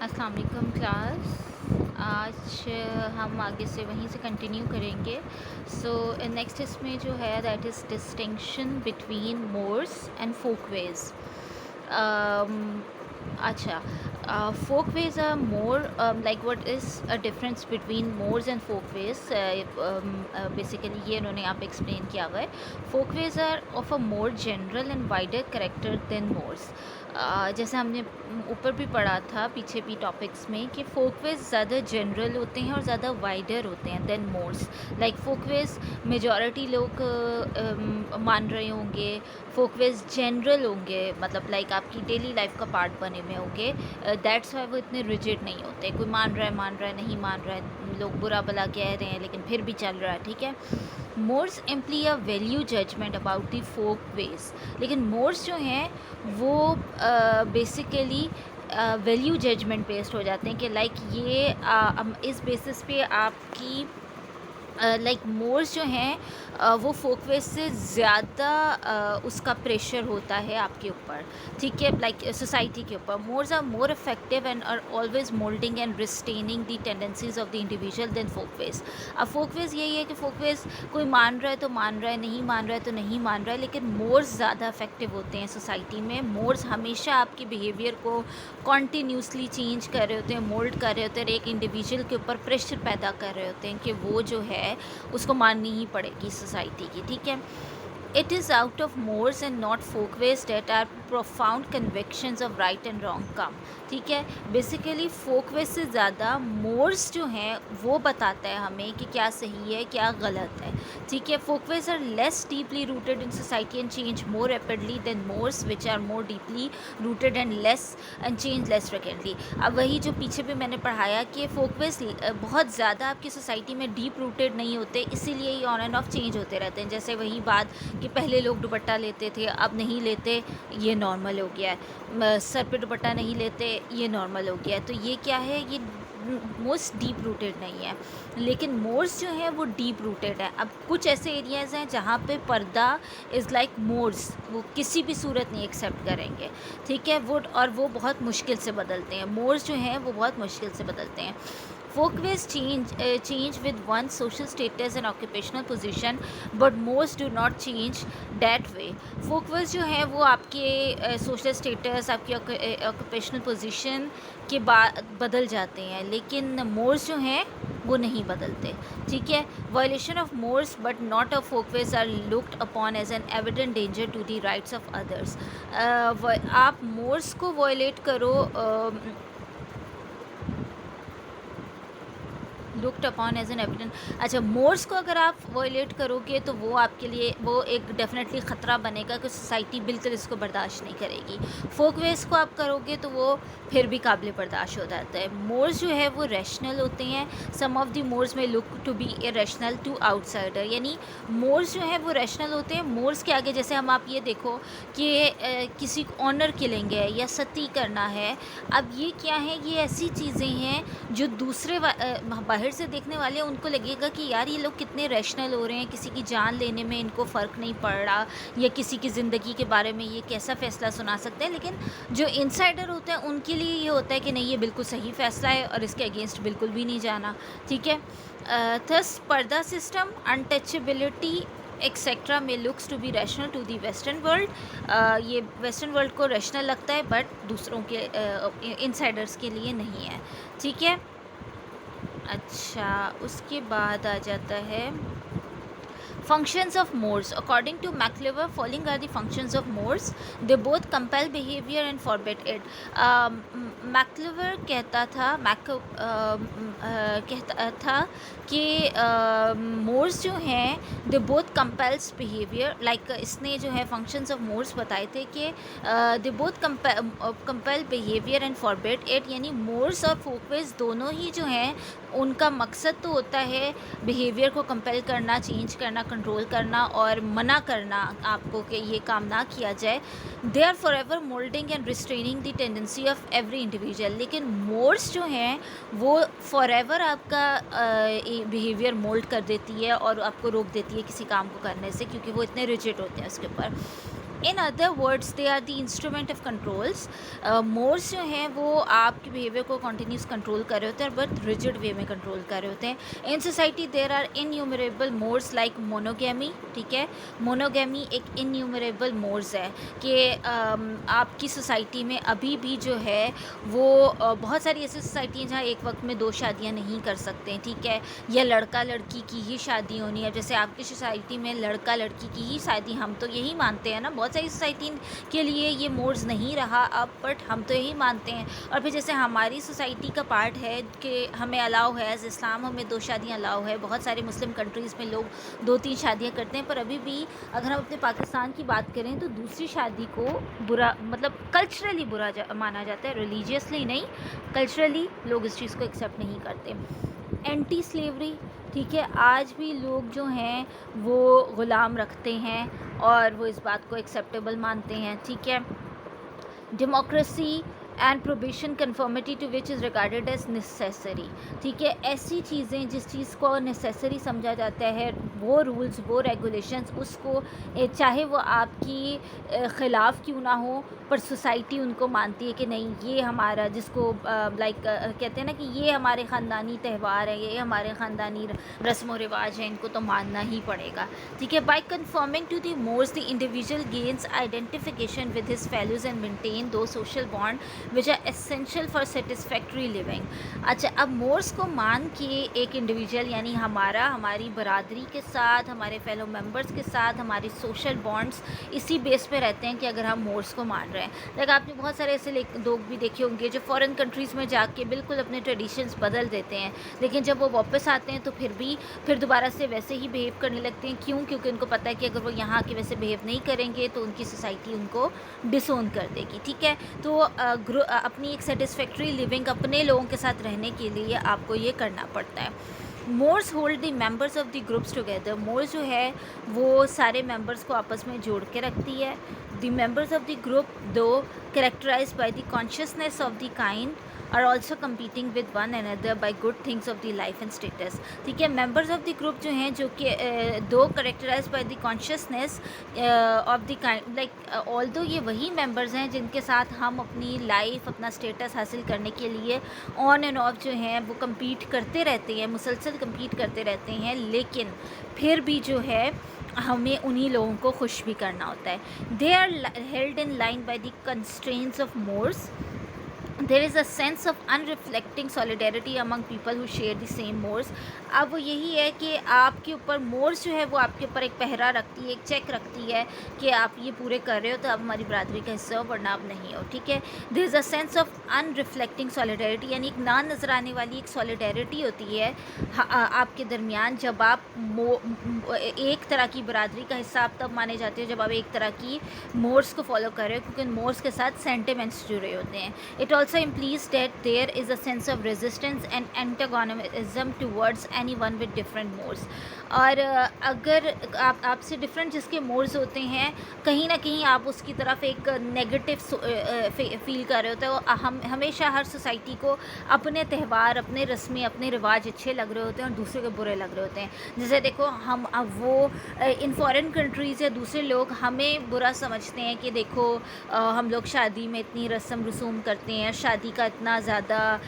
अस्सलाम वालेकुम क्लास। आज हम आगे से वहीं से कंटिन्यू करेंगे। सो नेक्स्ट इसमें जो है that is distinction between mores and folkways. अच्छा, folkways are more like what is a difference between moors and folkways? Basically ये इन्होंने यहाँ पे explain किया हुआ है। Folkways are of a more general and wider character than moors. जैसे हमने ऊपर भी पढ़ा था पीछे भी टॉपिक्स में कि फोकवेज ज़्यादा जनरल होते हैं और ज़्यादा वाइडर होते हैं than mores. Like folkways majority लोग मान रहे होंगे, फोकवेज जनरल होंगे, मतलब लाइक आपकी डेली लाइफ का पार्ट बने हुए होंगे। दैट्स वाई वो इतने रिजिड नहीं होते। कोई मान रहा है नहीं मान रहा है, लोग बुरा भला कह रहे हैं लेकिन फिर भी चल रहा है, ठीक है। Mores imply a value judgement about the folkways. लेकिन मोर्स जो हैं वो बेसिकली वैल्यू जजमेंट बेस्ड हो जाते हैं कि लाइक ये इस बेसिस पे आपकी लाइक मोर्स जो हैं वो फोकवेज से ज़्यादा उसका प्रेशर होता है आपके ऊपर, ठीक है, लाइक सोसाइटी के ऊपर। Mores are more effective and are always moulding and restraining the tendencies of the individual than folkways. अब फोकवेज यही है कि फोकवेज कोई मान रहा है तो मान रहा है, नहीं मान रहा है तो नहीं मान रहा है, लेकिन मोर्स ज़्यादा इफेक्टिव होते हैं सोसाइटी में। मोर्स हमेशा आपके बिहेवियर को कॉन्टीन्यूसली चेंज कर रहे होते हैं, मोल्ड कर रहे होते हैं, एक इंडिविजुअल के ऊपर प्रेशर पैदा कर रहे होते हैं कि वो जो है उसको माननी ही पड़ेगी सोसाइटी की, ठीक है। It is out of mores and not folkways that are profound convictions of right and wrong come, ठीक है। बेसिकली फोकवेज से ज़्यादा मोर्स जो हैं वो बताता है हमें कि क्या सही है क्या गलत है, ठीक है। Folkways are less deeply rooted in society and change more rapidly than mores which are more deeply rooted and change less frequently. अब वही जो पीछे भी मैंने पढ़ाया कि फोकवेज बहुत ज़्यादा आपकी सोसाइटी में डीप रूटेड नहीं होते, इसीलिए ये ऑन एंड ऑफ चेंज होते रहते हैं। जैसे वही बात कि पहले लोग दुपट्टा लेते थे, अब नहीं लेते, ये नॉर्मल हो गया है। सर पे दुपट्टा नहीं लेते, ये नॉर्मल हो गया है। तो ये क्या है, ये मोस्ट डीप रूटेड नहीं है। लेकिन मोर्स जो है वो डीप रूटेड है। अब कुछ ऐसे एरियाज़ हैं जहाँ पे पर्दा इज़ लाइक मोर्स, वो किसी भी सूरत नहीं एक्सेप्ट करेंगे, ठीक है। वो बहुत मुश्किल से बदलते हैं। मोर्स जो हैं वो बहुत मुश्किल से बदलते हैं। Folkways change with one's social status and occupational position, but most do not change that way. Folkways जो हैं वो आपके social status, आपकी occupational position के बाद बदल जाते हैं, लेकिन मोर्स जो हैं वो नहीं बदलते, ठीक है। Violation of mores but not of folkways are looked upon as an evident danger to the rights of others. आप मोर्स को वायलेट करो, looked upon as an evident. अच्छा, मोर्स को अगर आप वायलेट करोगे तो वो आपके लिए वो एक डेफिनेटली ख़तरा बनेगा कि सोसाइटी बिल्कुल इसको बर्दाश्त नहीं करेगी। फोकवेज को आप करोगे तो वो फिर भी काबिल बर्दाश्त हो जाता है। मोर्स जो है वो रैशनल होते हैं। Some of the mores may look to be irrational to outsider, यानी मोर्स जो है वो रैशनल होते हैं। मोर्स के आगे जैसे हम आप ये देखो कि किसी को ऑनर किलिंग है या सती करना है। अब ये क्या है, ये ऐसी चीज़ें हैं जो दूसरे बाहर से देखने वाले उनको लगेगा कि यार ये लोग कितने रैशनल हो रहे हैं, किसी की जान लेने में इनको फ़र्क नहीं पड़ रहा, या किसी की ज़िंदगी के बारे में ये कैसा फ़ैसला सुना सकते हैं। लेकिन जो इनसाइडर होते हैं उनके लिए ये होता है कि नहीं, ये बिल्कुल सही फ़ैसला है और इसके अगेंस्ट बिल्कुल भी नहीं जाना, ठीक है। Thus purdah system, untouchability etcetera may looks to be rational to the western world. ये वेस्टर्न वर्ल्ड को रैशनल लगता है बट दूसरों के इनसाइडर्स के लिए नहीं है, ठीक है। अच्छा, उसके बाद आ जाता है functions of Moors. According to McLever, following are the functions of Moors. They both compel behavior and forbid it. McLever कहता था कि मोर्स जो हैं they both compels behaviour, like इसने जो है फंक्शंस ऑफ मोर्स बताए थे कि they both compel behaviour and forbid it, यानी मोर्स और फोकवेज दोनों ही जो हैं उनका मकसद तो होता है बिहेवियर को कंपेल करना, चेंज करना, कंट्रोल करना और मना करना आपको कि ये काम ना किया जाए। They are forever moulding and restraining the tendency of every individual. लेकिन मोर्स जो हैं वो फॉर एवर आपका बिहेवियर मोल्ड कर देती है और आपको रोक देती है किसी काम को करने से, क्योंकि वो इतने रिजिड होते हैं उसके ऊपर। In other words they are the instrument of controls. Mores जो हैं वो आपके बिहेवियर को कॉन्टीन्यूस कंट्रोल कर रहे होते हैं, बट रिजिड वे में कंट्रोल कर रहे होते हैं। In society there are innumerable mores like monogamy, ठीक है। मोनोगेमी एक इनन्यूमरेबल मोर्स है कि आपकी सोसाइटी में अभी भी जो है वो बहुत सारी ऐसी सोसाइटी हैं जहाँ एक वक्त में 2 शादियाँ नहीं कर सकते हैं, ठीक है। या लड़का लड़की की ही शादी होनी है, जैसे आपकी सोसाइटी में लड़का लड़की की ही शादी, हम तो यही मानते हैं ना। बहुत सारी सोसाइटी के लिए ये मोड्स नहीं रहा अब, बट हम तो यही मानते हैं। और फिर जैसे हमारी सोसाइटी का पार्ट है कि हमें अलाउ है, एज इस्लाम हमें 2 शादियाँ अलाउ है। बहुत सारे मुस्लिम कंट्रीज़ में लोग 2-3 शादियाँ करते हैं, पर अभी भी अगर हम अपने पाकिस्तान की बात करें तो दूसरी शादी को बुरा, मतलब कल्चरली बुरा माना जाता है, रिलीजियसली नहीं, कल्चरली लोग इस चीज़ को एक्सेप्ट नहीं करते। एंटी स्लेवरी, ठीक है, आज भी लोग जो हैं वो ग़ुलाम रखते हैं और वो इस बात को एक्सेप्टेबल मानते हैं, ठीक है। Democracy and probation conformity to which is regarded as necessary, ठीक है। ऐसी चीज़ें जिस चीज़ को नेसेसरी समझा जाता है, वो रूल्स, वो रेगुलेशंस, उसको चाहे वो आपकी ख़िलाफ़ क्यों ना हो, पर सोसाइटी उनको मानती है कि नहीं, ये हमारा, जिसको लाइक कहते हैं ना कि ये हमारे ख़ानदानी त्यौहार है, ये हमारे ख़ानदानी रस्म व रिवाज हैं, इनको तो मानना ही पड़ेगा, ठीक है। By conforming to the mores the individual gains identification with his values and maintain those social bond which are essential for satisfactory living. अच्छा, अब मोर्स को मान के एक इंडिविजुअल, यानी हमारी बरादरी के साथ, हमारे फेलो मेंबर्स के साथ हमारी सोशल बॉन्ड्स इसी बेस पे रहते हैं कि अगर हम मोर्स को मान रहे हैं। लाइक आपने बहुत सारे ऐसे लोग भी देखे होंगे जो फॉरेन कंट्रीज़ में जाके बिल्कुल अपने ट्रेडिशंस बदल देते हैं, लेकिन जब वो वापस आते हैं तो फिर दोबारा से वैसे ही बिहेव करने लगते हैं। क्यों? क्योंकि उनको पता है कि अगर वो यहाँ के वैसे बिहेव नहीं करेंगे तो उनकी सोसाइटी उनको डिसोन कर देगी, ठीक है। तो अपनी एक सेटिस्फैक्ट्री लिविंग अपने लोगों के साथ रहने के लिए आपको ये करना पड़ता है। Mores hold the members of the groups together. Mores जो है वो सारे मेंबर्स को आपस में जोड़ के रखती है। The members of the group though characterized by the consciousness of the kind are also competing with one another by good things of the life and status, ठीक है। मेंबर्स ऑफ द ग्रुप जो हैं, जो कि दो characterise by the consciousness of the kind, like although ये वही members हैं जिनके साथ हम अपनी लाइफ, अपना स्टेटस हासिल करने के लिए ऑन एंड ऑफ जो हैं वो कम्पीट करते रहते हैं, मुसलसल कम्पीट करते रहते हैं, लेकिन फिर भी जो है हमें उन्हीं लोगों को खुश भी करना होता है। They are held in line by the constraints of mores. There is a sense of unreflecting solidarity among people who share the same moors। अब वो यही है कि आपके ऊपर मोर्स जो है वो आपके ऊपर एक पहरा रखती है, एक चेक रखती है कि आप ये पूरे कर रहे हो तो आप हमारी बरादरी का हिस्सा हो, वरना आप नहीं हो, ठीक है। There is a sense of unreflecting solidarity, यानी एक ना नज़र आने वाली एक सॉलिडेरिटी होती है आपके दरमियान। जब आप एक तरह की बरादरी का हिस्सा आप तब माने जाते हो जब आप एक तरह की मोर्स को फॉलो कर रहे हो, क्योंकि मोर्स के साथ सेंटिमेंट्स जुड़े होते हैं। It also implies that there is a sense of resistance and antagonism towards anyone with different modes। और अगर आपसे डिफरेंट जिसके मोड्स होते हैं, कहीं ना कहीं आप उसकी तरफ एक नेगेटिव फील कर रहे होते हो। हम हमेशा हर सोसाइटी को अपने त्यौहार, अपने रस्में, अपने रिवाज अच्छे लग रहे होते हैं और दूसरे के बुरे लग रहे होते हैं। जैसे देखो, हम वो इन फॉरेन कंट्रीज़ या दूसरे लोग हमें बुरा समझते हैं कि देखो हम लोग शादी में इतनी रस्म रसूम करते हैं, शादी का इतना ज़्यादा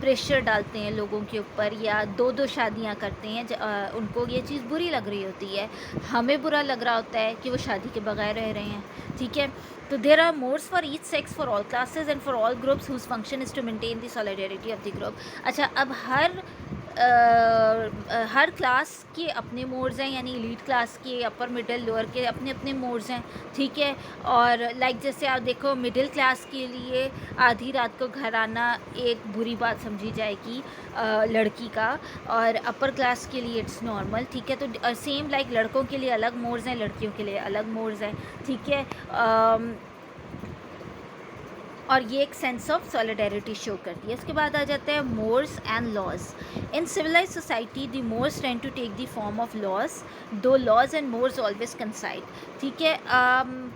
प्रेशर डालते हैं लोगों के ऊपर, या 2-2 शादियां करते हैं, उनको ये चीज़ बुरी लग रही होती है। हमें बुरा लग रहा होता है कि वो शादी के बगैर रह रहे हैं, ठीक है। तो there are mores for each sex, for all classes and for all groups whose function is to maintain the solidarity of the group. अच्छा, अब हर क्लास के अपने मोड्स हैं, यानी एलीट क्लास के, अपर मिडिल लोअर के अपने अपने मोड्स हैं, ठीक है। और लाइक जैसे आप देखो, मिडिल क्लास के लिए आधी रात को घर आना एक बुरी बात समझी जाएगी लड़की का, और अपर क्लास के लिए इट्स नॉर्मल, ठीक है। तो सेम लाइक लड़कों के लिए अलग मोड्स हैं, लड़कियों के लिए अलग मोड्स हैं, ठीक है। और ये एक सेंस ऑफ सॉलिडारिटी शो करती है। उसके बाद आ जाता है mores and laws. In civilised society the mores tend to take the form of laws, though laws and mores always coincide. ठीक है,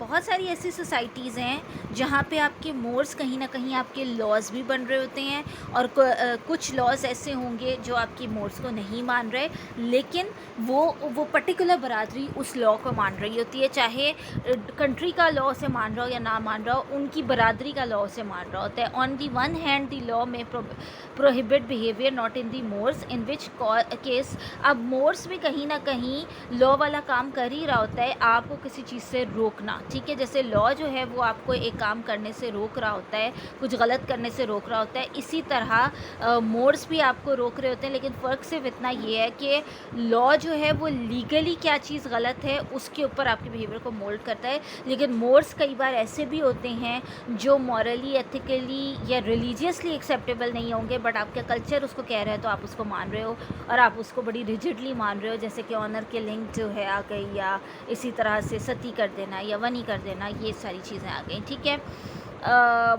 बहुत सारी ऐसी सोसाइटीज़ हैं जहाँ पे आपके मोर्स कहीं ना कहीं आपके लॉज भी बन रहे होते हैं, और कुछ लॉज ऐसे होंगे जो आपकी मोर्स को नहीं मान रहे, लेकिन वो पर्टिकुलर बरादरी उस लॉ को मान रही होती है, चाहे कंट्री का लॉ से मान रहा हो या ना मान रहा हो, उनकी बरादरी का लॉ से मान रहा होता है। On the one hand the law में prohibit behaviour not in the mores, in which case अब मोर्स भी कहीं ना कहीं लॉ वाला काम कर ही रहा होता है, आपको किसी चीज़ से रोकना। ठीक है, जैसे लॉ जो है वो आपको एक काम करने से रोक रहा होता है, कुछ गलत करने से रोक रहा होता है, इसी तरह मोर्स भी आपको रोक रहे होते हैं। लेकिन फ़र्क सिर्फ इतना ये है कि लॉ जो है वो लीगली क्या चीज़ गलत है उसके ऊपर आपके बिहेवियर को मोल्ड करता है, लेकिन मोर्स कई बार ऐसे भी होते हैं जो मॉरली, एथिकली या रिलीजियसली एक्सेप्टेबल नहीं होंगे, बट आपका कल्चर उसको कह रहा है तो आप उसको मान रहे हो और आप उसको बड़ी रिजिडली मान रहे हो, जैसे कि ऑनर किलिंग जो है आ गई, या इसी तरह से सती कर देना या वनी कर देना, ये सारी चीज़ें आ गई। ठीक है,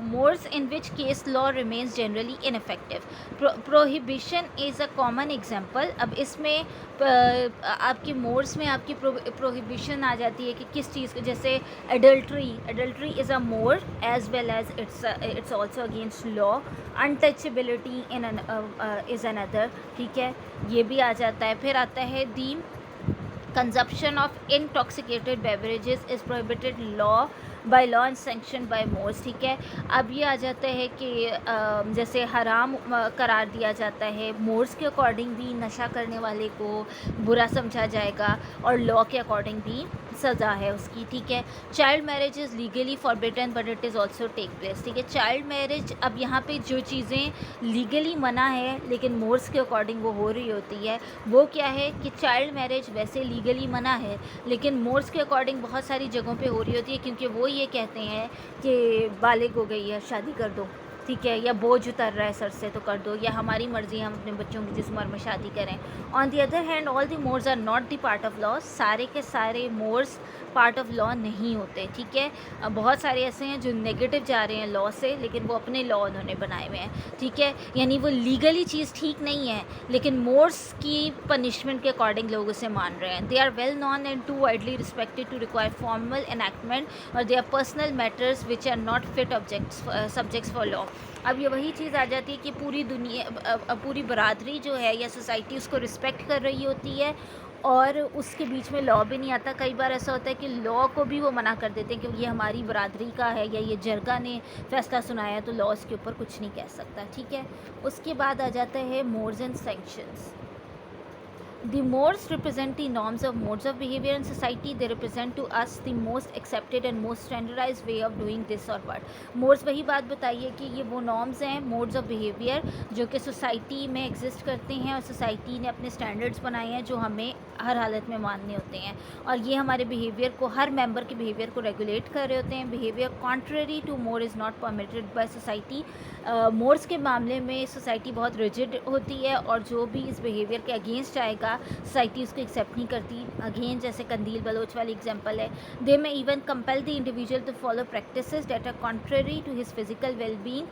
mores in which case law remains generally ineffective. Prohibition is a common example. अब इसमें आपकी मोर्स में आपकी प्रोहिबिशन आ जाती है कि किस चीज़ को, जैसे adultery is a more as well as it's also against law. Untouchability is another. ठीक है, ये भी आ जाता है। फिर आता है the consumption of intoxicated beverages is prohibited law by law and sanction by mores. ठीक है, अब ये आ जाता है कि जैसे हराम करार दिया जाता है, मोर्स के अकॉर्डिंग भी नशा करने वाले को बुरा समझा जाएगा और लॉ के अकॉर्डिंग भी सज़ा है उसकी। ठीक है, child marriage is legally forbidden but it is also take place. ठीक है, चाइल्ड मैरिज, अब यहाँ पे जो चीज़ें लीगली मना है लेकिन मोर्स के अकॉर्डिंग वो हो रही होती है, वो क्या है कि चाइल्ड मैरिज वैसे लीगली मना है लेकिन मोर्स के अकॉर्डिंग बहुत सारी जगहों पे हो रही होती है, क्योंकि वो ये कहते हैं कि बालिग हो गई है, शादी कर दो। ठीक है, या बोझ उतर रहा है सर से तो कर दो, या हमारी मर्ज़ी हम अपने बच्चों की जिस उम्र में शादी करें। On the other hand all the mores are not the part of law. सारे के सारे मोर्स पार्ट ऑफ लॉ नहीं होते। ठीक है, बहुत सारे ऐसे हैं जो नेगेटिव जा रहे हैं लॉ से, लेकिन वो अपने लॉ उन्होंने बनाए हुए हैं। ठीक है, यानी वो लीगली चीज़ ठीक नहीं है लेकिन मोर्स की पनिशमेंट के अकॉर्डिंग लोग उसे मान रहे हैं। They are well known and too widely respected to require formal enactment, और they are personal matters which are not fit subjects for law. अब ये वही चीज़ आ जाती है कि पूरी दुनिया, पूरी बरादरी जो है या सोसाइटी उसको रिस्पेक्ट कर रही होती है और उसके बीच में लॉ भी नहीं आता। कई बार ऐसा होता है कि लॉ को भी वो मना कर देते हैं कि ये हमारी बरादरी का है या ये जरगा ने फैसला सुनाया तो लॉ इसके ऊपर कुछ नहीं कह सकता। ठीक है, उसके बाद आ जाता है mores and sanctions. The Moors represent the norms of modes of behavior in society. They represent to us the most accepted and most standardized way of doing this or what. Moors वही बात बताइए कि ये वो norms हैं, modes of behavior, जो कि society में एग्जिस्ट करते हैं और सोसाइटी ने अपने स्टैंडर्ड्स बनाए हैं जो हमें हर हालत में मानने होते हैं, और ये हमारे बिहेवियर को, हर मेंबर के बिहेवियर को रेगुलेट कर रहे होते हैं। Behaviour contrary to more is not permitted by society. Mores के मामले में सोसाइटी बहुत रिजिड होती है और जो भी इस बिहेवियर के अगेंस्ट आएगा सोसाइटी उसको एक्सेप्ट नहीं करती। अगेन जैसे कंदील बलोच वाली एग्जांपल है, they may even compel the individual to follow practices that are contrary to his physical well being.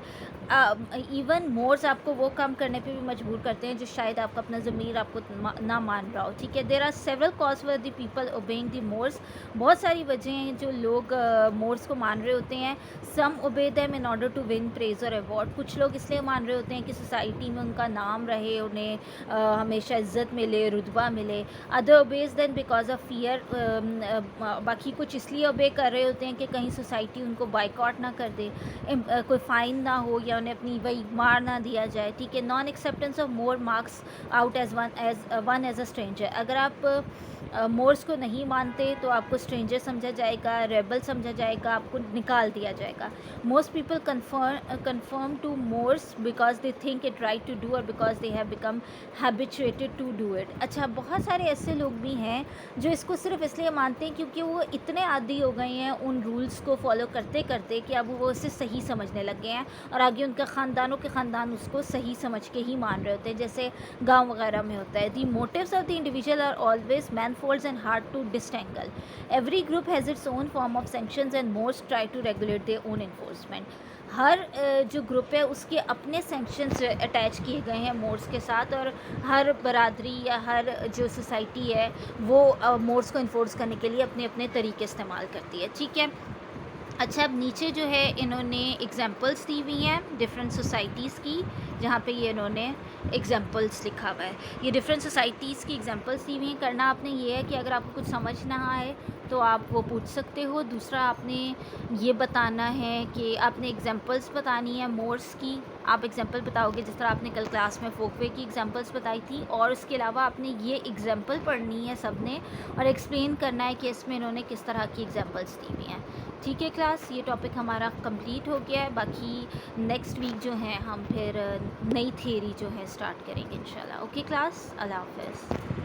इवन मोर्स आपको वो काम करने पे भी मजबूर करते हैं जो शायद आपका अपना ज़मीर आपको ना मान रहा हो। ठीक है, there are several cause for the people obeying the mores. बहुत सारी वजह हैं जो लोग मोर्स को मान रहे होते हैं। Some obey them in order to win praise और अवार्ड। कुछ लोग इसलिए मान रहे होते हैं कि सोसाइटी में उनका नाम रहे, उन्हें हमेशा इज्जत मिले, रुतबा मिले। Other obeys them because of fear. बाकी कुछ इसलिए ओबे कर रहे होते हैं कि कहीं सोसाइटी उनको बाइकआउट ना कर दे, कोई फ़ाइन ना हो या उन्हें अपनी वही मार ना दिया जाए। ठीक है, non acceptance of more marks out as one as a stranger. अगर आप मोर्स को नहीं मानते तो आपको स्ट्रेंजर समझा जाएगा, रेबल समझा जाएगा, आपको निकाल दिया जाएगा। Most people conform to mores because they think it right to do और because they have become habituated to do it. अच्छा, बहुत सारे ऐसे लोग भी हैं जो इसको सिर्फ इसलिए मानते हैं क्योंकि वो इतने आदी हो गए हैं उन रूल्स को फॉलो करते करते कि अब वो उसे सही समझने लग गए हैं और आगे उनका ख़ानदानों के ख़ानदान उसको सही समझ के ही मान रहे होते हैं, जैसे गाँव वगैरह में होता है। The motives of the individual are always manifolds and hard to disentangle. Every group has its own form of sanctions and most try to regulate their own enforcement. हर जो ग्रुप है उसके अपने सेंक्शंस अटैच किए गए हैं modes के साथ, और हर बरादरी या हर जो सोसाइटी है वो मोड्स को इन्फोर्स करने के लिए अपने अपने तरीके इस्तेमाल करती है, ठीक है। अच्छा, अब नीचे जो है इन्होंने एग्जांपल्स दी हुई हैं डिफरेंट सोसाइटीज़ की, जहाँ पे ये इन्होंने एग्जांपल्स लिखा हुआ है। ये डिफरेंट सोसाइटीज़ की एग्जांपल्स दी हुई हैं। करना आपने ये है कि अगर आपको कुछ समझ ना आए तो आप वो पूछ सकते हो। दूसरा, आपने ये बताना है कि आपने एग्जांपल्स बतानी है मोर्स की। आप एग्जांपल बताओगे जिस तरह आपने कल क्लास में फोकवे की एग्जांपल्स बताई थी, और उसके अलावा आपने ये एग्जांपल पढ़नी है सबने, और एक्सप्लेन करना है कि इसमें इन्होंने किस तरह की एग्जांपल्स दी हुई हैं, ठीक है क्लास। ये टॉपिक हमारा कंप्लीट हो गया है। बाकी नेक्स्ट वीक जो है हम फिर नई थियरी जो है स्टार्ट करेंगे इंशाल्लाह। ओके क्लास, अल्लाह हाफ़िज़।